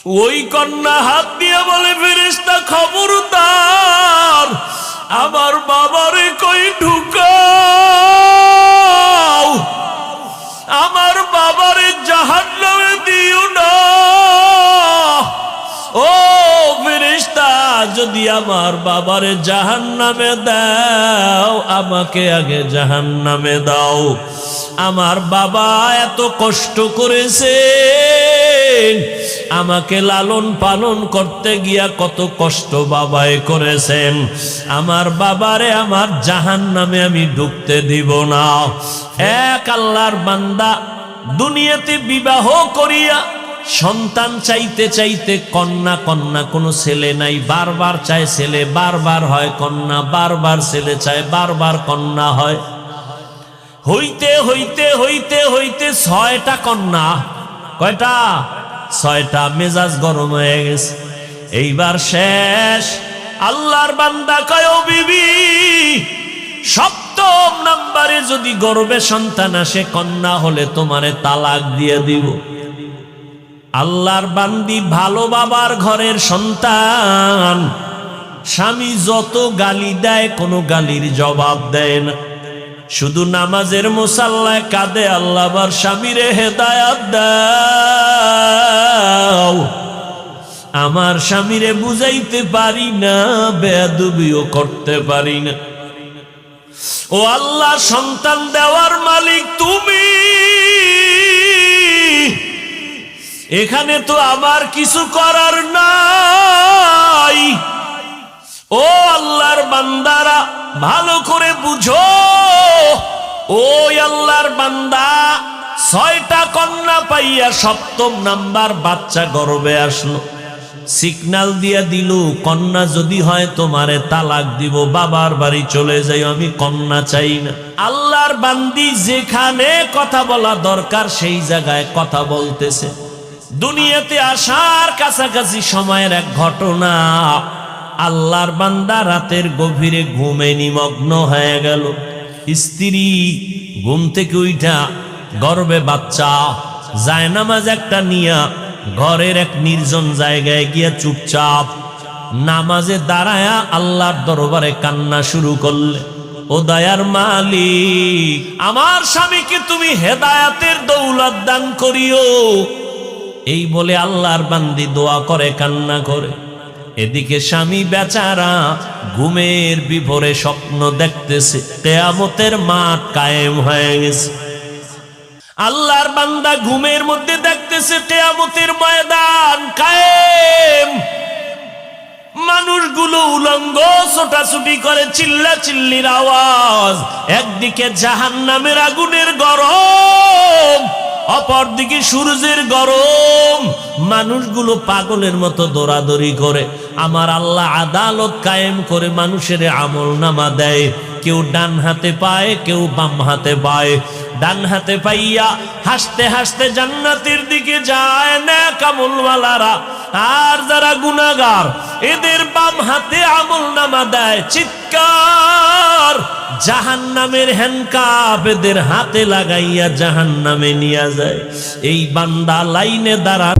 ওই কন্যা হাত দিয়ে বলে, ফেরেশতা খবরদার আমার বাবারে কই ঢুকাও, আমার বাবারে জাহান্নামে দিও না। ও ফেরেশতা, যদি আমার বাবারে জাহান্নামে দাও, আমাকে আগে জাহান্নামে দাও। আমার বাবা এত কষ্ট করেছে, আমাকে লালন পালন করতে গিয়া কত কষ্ট বাবায় করেছেন, আমার বাবারে আমার জাহান্নামে আমি ঢুকতে দিব না। এক আল্লাহর বান্দা দুনিয়াতে বিবাহ করিয়া সন্তান চাইতে চাইতে কন্যা কন্যা, কোনো ছেলে নাই, বারবার চায় ছেলে, বারবার হয় কন্যা, বারবার ছেলে চায়, বারবার কন্যা হয়। হইতে হইতে হইতে হইতে 6টা কন্যা, কয়টা? 6টা। মেজাজ গরম হয়ে গেছে, এইবার শেষ। আল্লাহর বান্দা কয়, ও বিবি, 7ম নাম্বারে যদি গর্ভে সন্তান আসে কন্যা হলে তোমারে তালাক দিয়ে দিব। আল্লাহর বান্দি ভালো বাবার ঘরের সন্তান, স্বামী যত গালি দেয় কোনো গালির জবাব দেয় না, শুধু নামাজের মুসাল্লায় কাঁদে, আল্লাহ আমার স্বামীরে হেদায়াত দাও। আমার স্বামীরে বুঝাইতে পারি না, বেয়াদবিও করতে পারি না। ও আল্লাহ, সন্তান দেওয়ার মালিক তুমি, এখানে তো আমার কিছু করার নাই। ও আল্লাহর বান্দারা ভালো করে বুঝো, ওই আল্লাহর বান্দা 6টা কন্যা পাইয়া 7ম নাম্বার বাচ্চা গর্ভে আসলো, সিগন্যাল দিয়া দিল, কন্যা যদি হয় তোমারে তালাক দিব, বাবার বাড়ি চলে যাই, আমি কন্যা চাই না। আল্লাহর বান্দি যেখানে কথা বলা দরকার সেই জায়গায় কথা বলতেছে। দুনিয়াতে আসার কাছাকাছি সময়ের এক ঘটনা, আল্লাহর বান্দা রাতের গভীরে ঘুমে নিমগ্ন হয়ে গেল। স্ত্রী ঘুম থেকে উঠা গর্ভে বাচ্চা, জায়নামাজ একটা নিয়া ঘরের এক নির্জন জায়গায় গিয়া চুপচাপ নামাজে দাঁড়ায়া আল্লাহর দরবারে কান্না শুরু করলে, ও দয়ার মালিক, আমার স্বামীকে তুমি হেদায়াতের দৌলত দান করিও। এই বলে আল্লাহর বান্দি দোয়া করে, কান্না করে। এদিকে স্বামী বেচারা ঘুমের বিভোরে স্বপ্ন দেখতেছে, কিয়ামতের মাঠ কায়েম হয়ে গেছে। আল্লাহর বান্দা ঘুমের মধ্যে দেখতেছে কিয়ামতের ময়দান কায়েম, মানুষগুলো উলঙ্গ ছোটাছুটি করে, চিল্লা চিল্লির আওয়াজ। একদিকে জাহান্নামের আগুনের গরম, অপরদিকে সূর্যের গরম, মানুষগুলো পাগলের মতো দৌড়াদৌড়ি করে। আমার আল্লাহ আদালত কায়েম করে মানুষের আমল নামা দেয়, কেউ ডান হাতে পায়, কেউ বাম হাতে পায়। ডান হাতে পাইয়া হাসতে হাসতে জান্নাতের দিকে যায় নেক আমলওয়ালারা, আর যারা গুনাহগার এদের বাম হাতে আমল নামা দেয়। চিৎকার, জাহান্নামের হ্যান্ডকাপ এদের হাতে লাগাইয়া জাহান্নামে নিয়ে যায়। এই বান্দা লাইনে দাঁড়া।